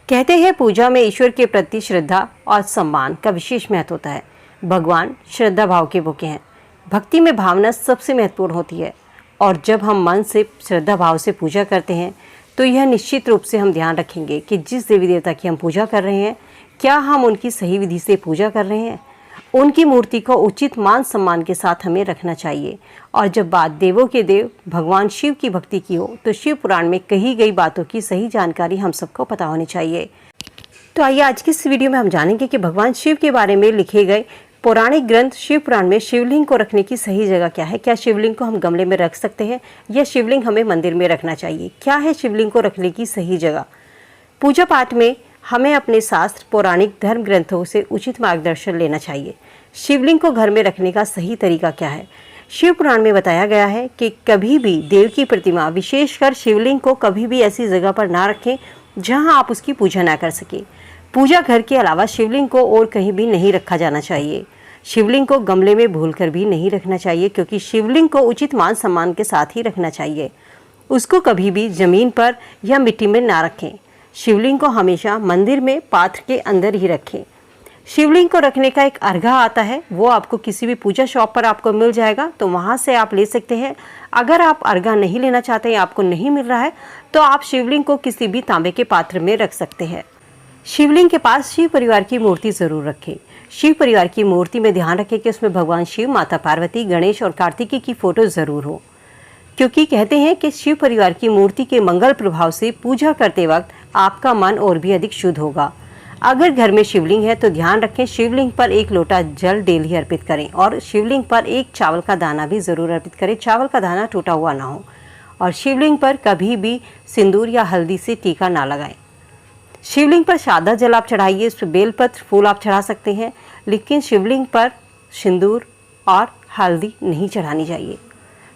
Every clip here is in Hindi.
कहते हैं पूजा में ईश्वर के प्रति श्रद्धा और सम्मान का विशेष महत्व होता है। भगवान श्रद्धा भाव के भूखे हैं। भक्ति में भावना सबसे महत्वपूर्ण होती है और जब हम मन से श्रद्धा भाव से पूजा करते हैं तो यह निश्चित रूप से हम ध्यान रखेंगे कि जिस देवी देवता की हम पूजा कर रहे हैं क्या हम उनकी सही विधि से पूजा कर रहे हैं। उनकी मूर्ति को उचित मान सम्मान के साथ हमें रखना चाहिए। और जब बात देवों के देव भगवान शिव की भक्ति की हो तो शिव पुराण में कही गई बातों की सही जानकारी हम सबको पता होनी चाहिए। तो आइए आज की इस वीडियो में हम जानेंगे कि भगवान शिव के बारे में लिखे गए पौराणिक ग्रंथ शिव पुराण में शिवलिंग को रखने की सही जगह क्या है। क्या शिवलिंग को हम गमले में रख सकते हैं या शिवलिंग हमें मंदिर में रखना चाहिए। क्या है शिवलिंग को रखने की सही जगह। पूजा पाठ में हमें अपने शास्त्र पौराणिक धर्म ग्रंथों से उचित मार्गदर्शन लेना चाहिए। शिवलिंग को घर में रखने का सही तरीका क्या है। शिव पुराण में बताया गया है कि कभी भी देव की प्रतिमा विशेषकर शिवलिंग को कभी भी ऐसी जगह पर ना रखें जहां आप उसकी पूजा ना कर सकें। पूजा घर के अलावा शिवलिंग को और कहीं भी नहीं रखा जाना चाहिए। शिवलिंग को गमले में भूलकर भी नहीं रखना चाहिए क्योंकि शिवलिंग को उचित मान सम्मान के साथ ही रखना चाहिए। उसको कभी भी जमीन पर या मिट्टी में ना रखें। शिवलिंग को हमेशा मंदिर में पात्र के अंदर ही रखें। शिवलिंग को रखने का एक अर्घा आता है, वो आपको किसी भी पूजा शॉप पर आपको मिल जाएगा, तो वहाँ से आप ले सकते हैं। अगर आप अर्घा नहीं लेना चाहते हैं, आपको नहीं मिल रहा है, तो आप शिवलिंग को किसी भी तांबे के पात्र में रख सकते हैं। शिवलिंग के पास शिव परिवार की मूर्ति जरूर रखें। शिव परिवार की मूर्ति में ध्यान रखें कि उसमें भगवान शिव, माता पार्वती, गणेश और कार्तिकेय की फोटो जरूर हो, क्योंकि कहते हैं कि शिव परिवार की मूर्ति के मंगल प्रभाव से पूजा करते वक्त आपका मन और भी अधिक शुद्ध होगा। अगर घर में शिवलिंग है तो ध्यान रखें शिवलिंग पर 1 लोटा जल डेली अर्पित करें और शिवलिंग पर 1 चावल का दाना भी जरूर अर्पित करें। चावल का दाना टूटा हुआ ना हो। और शिवलिंग पर कभी भी सिंदूर या हल्दी से टीका ना लगाएं। शिवलिंग पर सादा जल आप चढ़ाइए, उस पर बेलपत्र फूल आप चढ़ा सकते हैं, लेकिन शिवलिंग पर सिंदूर और हल्दी नहीं चढ़ानी चाहिए।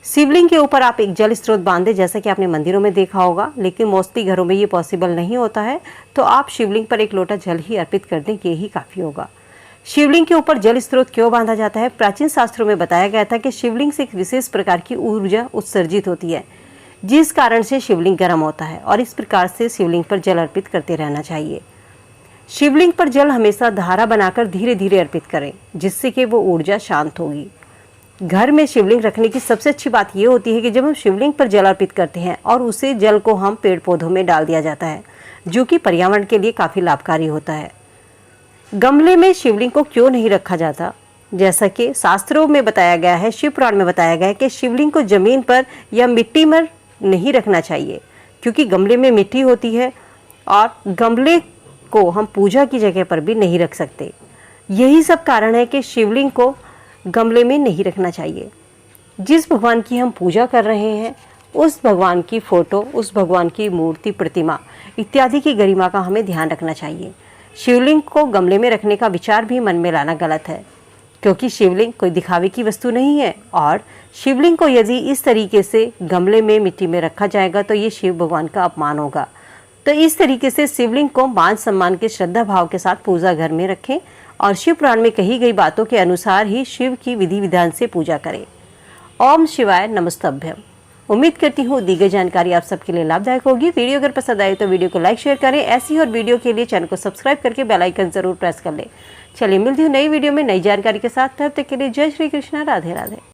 शिवलिंग के ऊपर आप एक जल स्रोत बांधें, जैसा कि आपने मंदिरों में देखा होगा, लेकिन मोस्टली घरों में ये पॉसिबल नहीं होता है, तो आप शिवलिंग पर 1 लोटा जल ही अर्पित कर दें, ये ही काफ़ी होगा। शिवलिंग के ऊपर जल स्रोत क्यों बांधा जाता है। प्राचीन शास्त्रों में बताया गया था कि शिवलिंग से एक विशेष प्रकार की ऊर्जा उत्सर्जित होती है, जिस कारण से शिवलिंग गर्म होता है और इस प्रकार से शिवलिंग पर जल अर्पित करते रहना चाहिए। शिवलिंग पर जल हमेशा धारा बनाकर धीरे धीरे अर्पित करें, जिससे कि वो ऊर्जा शांत होगी। घर में शिवलिंग रखने की सबसे अच्छी बात यह होती है कि जब हम शिवलिंग पर जल अर्पित करते हैं और उसे जल को हम पेड़ पौधों में डाल दिया जाता है, जो कि पर्यावरण के लिए काफ़ी लाभकारी होता है। गमले में शिवलिंग को क्यों नहीं रखा जाता। जैसा कि शास्त्रों में बताया गया है, शिव पुराण में बताया गया है कि शिवलिंग को जमीन पर या मिट्टी में नहीं रखना चाहिए, क्योंकि गमले में मिट्टी होती है और गमले को हम पूजा की जगह पर भी नहीं रख सकते। यही सब कारण है कि शिवलिंग को गमले में नहीं रखना चाहिए। जिस भगवान की हम पूजा कर रहे हैं उस भगवान की फोटो, उस भगवान की मूर्ति, प्रतिमा इत्यादि की गरिमा का हमें ध्यान रखना चाहिए। शिवलिंग को गमले में रखने का विचार भी मन में लाना गलत है, क्योंकि शिवलिंग कोई दिखावे की वस्तु नहीं है और शिवलिंग को यदि इस तरीके से गमले में मिट्टी में रखा जाएगा तो ये शिव भगवान का अपमान होगा। तो इस तरीके से शिवलिंग को मान सम्मान के श्रद्धा भाव के साथ पूजा घर में रखें और शिव पुराण में कही गई बातों के अनुसार ही शिव की विधि विधान से पूजा करें। ओम शिवाय नमस्तभ्यम। उम्मीद करती हूँ दी गई जानकारी आप सबके लिए लाभदायक होगी। वीडियो अगर पसंद आए तो वीडियो को लाइक शेयर करें। ऐसी और वीडियो के लिए चैनल को सब्सक्राइब करके बेल आइकन जरूर प्रेस कर लें। चलिए मिलती हूँ नई वीडियो में नई जानकारी के साथ। तब तक के लिए जय श्री कृष्णा, राधे राधे।